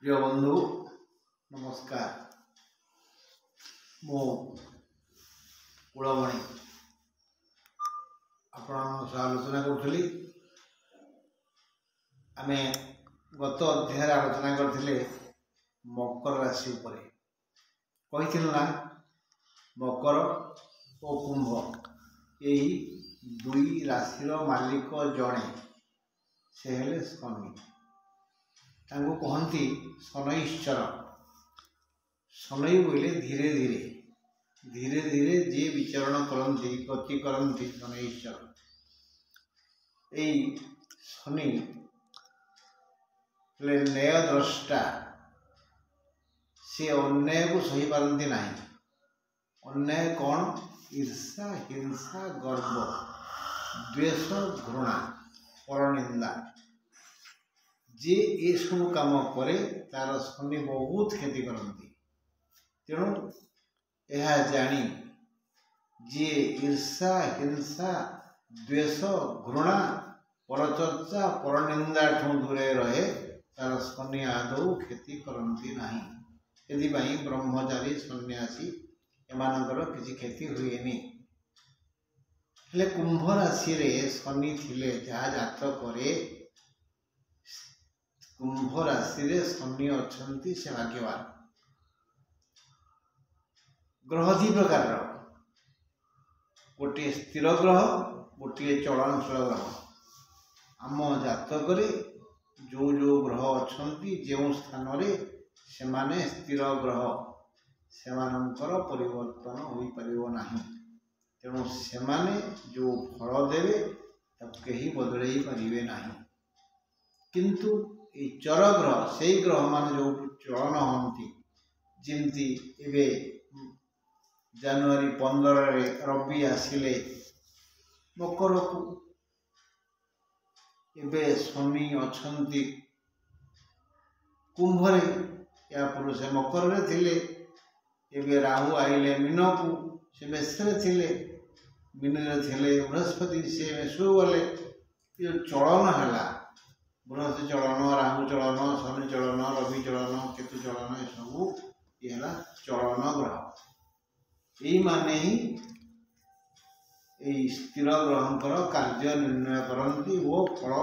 प्रिय बंधु नमस्कार। मो कुलमणि आपण आलोचना करुली। आम गत अध्याय आलोचना करथिले मकर राशि उपरे कही ना मकर और कुंभ यही दुई राशि मालिक जड़े से हेले शनि। तांको कहती शनैश्चर। शनै बोले धीरे धीरे धीरे धीरे जे विचरण करती गति करती शनैश्चर। यही शनि न्याय द्रष्टा। से अन्याय को सही पारती ना। अन्याय कौन? ईर्षा हिंसा गर्व द्वेष घृणा परनिंदा। जे ये सब काम करे तार शनि बहुत क्षति करती। तेणु यह जानी जे ईर्षा हिंसा द्वेष घृणा परचर्चा परनिंदा ठूँ दूरे रहे तार शनि आदौ क्षति करती नहीं। यदि ब्रह्मचारी सन्यासी एमानकर किसी क्षति हुएनी। हेले कुंभ राशि रे शनि थिले जहाँ जातक करे कुंभ राशि रे शनि अछंती से भाग्यवान। ग्रह दी प्रकार गोटे स्थिर ग्रह गोटे चलनशील ग्रह। आम जातक जो जो ग्रह अछंती जो स्थान रे सेमाने स्थिर ग्रह सेमानंकर परिवर्तन हो पारिबो नाही। तेणु सेमाने जो फल देवे तब कहीं बदलई पारिबे नाही। किंतु ये चर ग्रह से ग्रह मान जो चलन हमें जमती एवं जनवरी 15 रे रवि आसिले मकर को एवं शनि अछंती कुंभ रे या पूर्व से मकर रे थिले। एवं राहु आइले मीन को से मेष रे थिले। मीन रे थिले बृहस्पति से मेष गले। ये चलन है बृहस्पति चलन राहु चलन शनि चलन रवि चलन केतु चलन ये सब ये चलन ग्रह। यही माने ही स्थिर ग्रहंकर कार्य निर्णय करती वो फल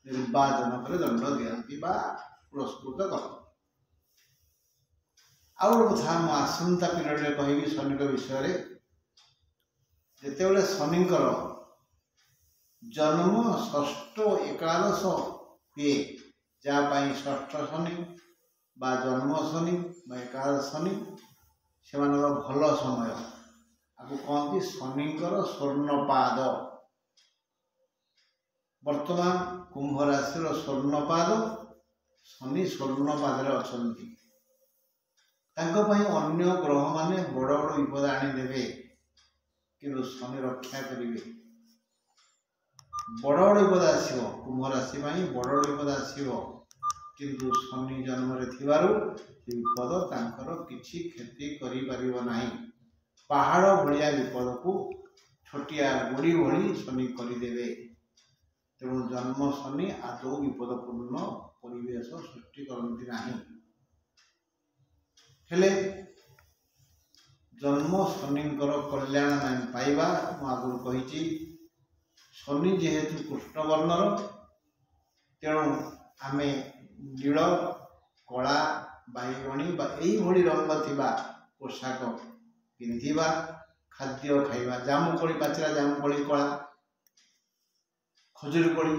निर्वाचन कर दंड दिखती पुरस्कृत करती। आउ कथा आसंता पीरियड कहि शनि विषय रे। जेतेबेले शनिकर जन्म षष्ठ एकादश हुए जहाँ षष्ठ शनि बा जन्म शनि बा एकादश शनि से भल समय आपको कहती शनिकर स्वर्णपाद। वर्तमान कुंभ राशि स्वर्णपाद शनि स्वर्णपाद अच्छा। अन्य ग्रह माने बड़ बड़ विपद आनीदेवे कि शनि रक्षा करेंगे। बड़ बड़ विपद आसो कुंभ राशि बड़ बड़ विपद आसो किंतु शनि जन्म विपद तांकर किछि क्षति करि परिबो नाही। पहाड़ भलिया विपद को छोटिया गुड़ी भली शनि करदेवे। तेणु जन्म शनि आदौ विपदपूर्ण परिवेश सृष्टि करती नाही। हेले जन्म शनिकर कल्याण पाइबा आगुरी कही शनि जेहेतु कृष्ण वर्णर तेणु आम नील कला बैगणी यही रंग थिबा पोशाक पिंधिबा खाद्य खाइबा जामुकोली पाचिला जामुकोली कला खजुरी कोली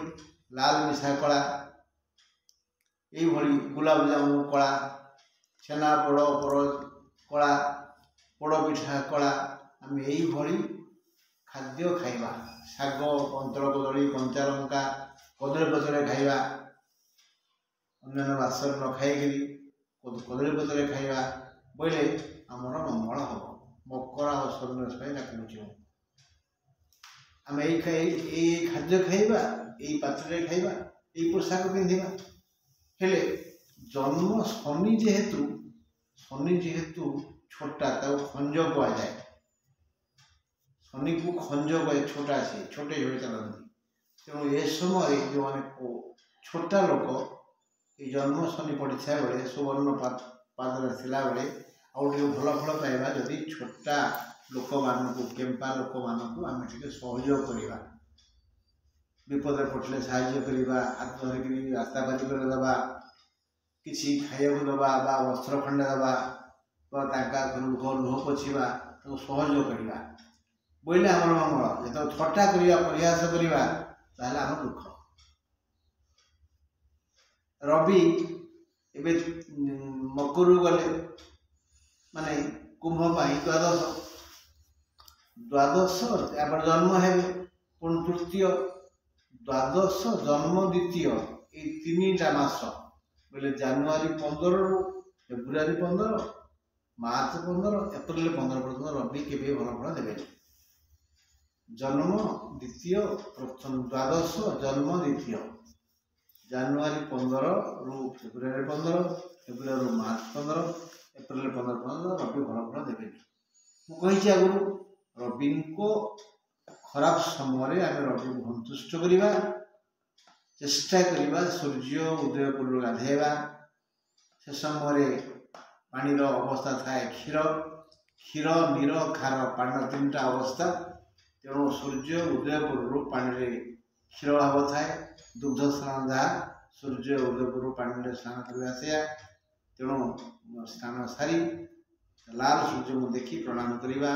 लाल मिशा कला यही गुलाब जामुन कला छेना पोड़ पर कला पोड़ पिठा कला आम यही खाद्य खाइबा शाग पंतल कदली कंचा लंका कदली पचरे खाइबा अन्य बासन न खाई कदली पचरे खाइबा बोले आमर मंगल हम। मकर आ शनि आम यही खाद्य खाइबा यही पात्र खाइबा यही पोशाक पिंधिबा। हेले जन्म शनि जेहेतु छोटा खंज कह जाए। शनि को खंज कहे छोटा से छोटे छोटे चलती। तेणु ये समय जो मैंने छोटा लोक ये जन्म शनि पड़ी बेले सुवर्ण पादरे थिला बेले आउ टे भल फल पाइबा जदि छोटा लोक मानू केम्पा लोक मानू आम टे सहयोग करवा विपद पड़े साहय करवा हाथ धरिक रास्ता बारी कर दबा किसी खाइबा दबा वस्त्र खंडे दबा लुह पोछा सहयोग करवा बोले आम मंगल जो थट्टा करवा प्रयास करवा आम दुख रवि एवं मकर गले माने कुंभ द्वादश द्वादश जन्म है पुणी तृतीय द्वादश जन्म द्वितीय ये तीन टा मास बोले जानुरी 15 रु फेब्रुआरी 15 मार्च 15 एप्रिल 15 पर्यटन रवि के भल फल देवे जन्म द्वितीय प्रथम द्वादश जन्म द्वितीय जानुरी 15 रु फेब्रुआरी 15 फेब्रुआरी मार्च 15 एप्रिल 15 पर्यटन रवि भल फल देवे मुझे आगु रवि को खराब समय आम रवि को संतुष्ट करवा चेष्टा करवा सूर्य उदय पूर्व गाधेवा से समय पानी अवस्था थाए क्षीर क्षीर नीर खार पानी 3टा अवस्था तेणु सूर्य उदय पूर्व पानी क्षीर भाव थाए दुग्ध स्नान जहाँ सूर्य उदय पूर्व पानी स्नान करवा से तेणु स्नान सारी लाल सूर्य को देखी प्रणाम करवा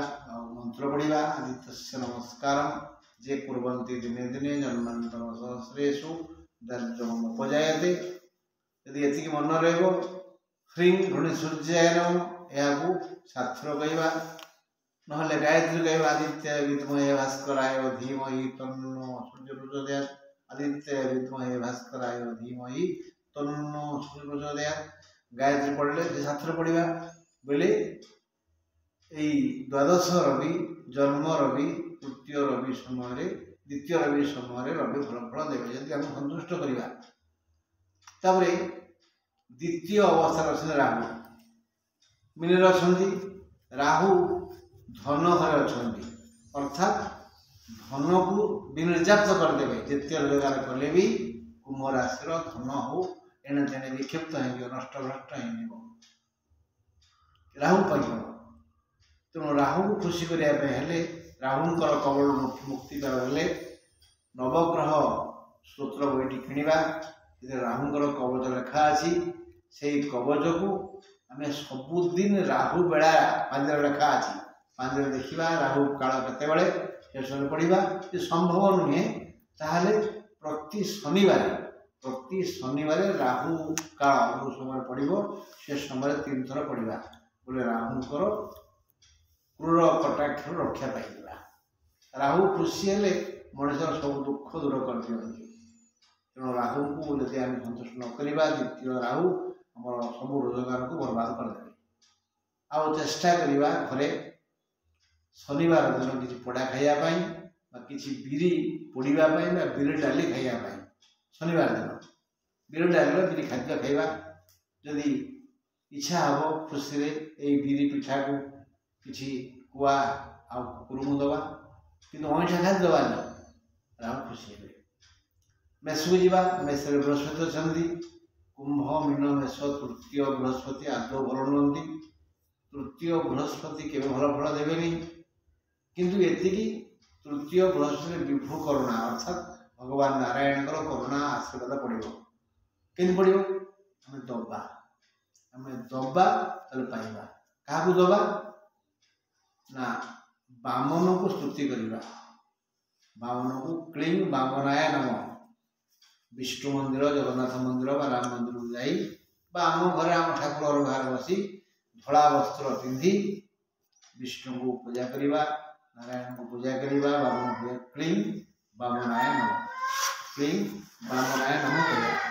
मंत्र पढ़ा आदित्य नमस्कार जे कुर्वन्ति दिने दिने जन्मांतर सहस्रेषु दारिद्र्यम उपजायते यदि ये मन रहा ह्रीं घृणी सूर्याय नम यहाँ शास्त्र कहवा ना गायत्री कहवा आदित्य विद्महे भास्कराय धीमहि तन्नो सूर्य प्रचोदयात् आदित्य विद्महे भास्कराय धीमहि तन्नो सूर्य प्रचोदयात् गायत्री पढ़ले शास्त्र पढ़ा बोले द्वादश रवि जन्म रवि तृतीय रवि समय द्वितीय रवि समय रवि भल फल देवे जब आम संतुष्ट करवा द्वितीय अवस्था अच्छे राहु मीन राहु धन घर अच्छा अर्थात धन को विनिर्जात करदे जिते रोजगार कले भी कुंभ राशि धन हो एणे तेणे विक्षिप्त हो नष्ट भ्रष्ट हो राहु पाइब तेणु राहु को खुशी करने राहुंकर कबल मुक्ति पाइबा नवग्रह स्त्रोत्र बईटी किणवा राहुंकर कवच लेखा अच्छी से कवच को आम सबुदिन राहु बेला 5 लेखा अच्छी 5 देखा राहु काल केतबेले शेष पढ़ा ये संभव नुहे ताहले प्रति शनिवार राहु काल जो समय पड़ो से समय 3 थर पढ़ा बोले राहुंकर क्रूर कटाक्ष रक्षा पाइबा राहु खुशी हेले मनुष्य सब दुख दूर कर दिखती तेणु राहु को यदि आम संतुष्ट न करवा द्वितीय राहु आम सब रोजगार को बर्बाद करदे आउ चेष्टा करवा घरे शनिवार दिन किसी पोड़ा खायापाई किसी बिरी पोड़ापाई बिरी डाली खायापाई शनिवार दिन बिरी डाली बिरी खाद्य खाइबा जदि इच्छा हम खुशी ये बिरी पिठा को किसी कुआ आुरुमु दवा कि अंठा खाद दबानी राहु खुशी हे मेष को जा मेष बृहस्पति अच्छा कुंभ मीन मेष तृतीय बृहस्पति आदौ भल नुहति तृतीय बृहस्पति के भल फल देवे किंतु ये तृतीय बृहस्पति विभु करुणा अर्थात भगवान नारायण करुणा आशीर्वाद पड़ो कि पड़ो आम दबा पाइबा क्या दबा ना बामन को स्तुति करवा बामन को क्लीं बामनाय नम विष्णु मंदिर जगन्नाथ मंदिर राम मंदिर को जाई आम घर आम ठाकुर बाहर बसी धला वस्त्र पिंधि विष्णु को पूजा करवा नारायण को पूजा करवा बामन क्लीं बामनाय नम क्लीं बामनाय नम कह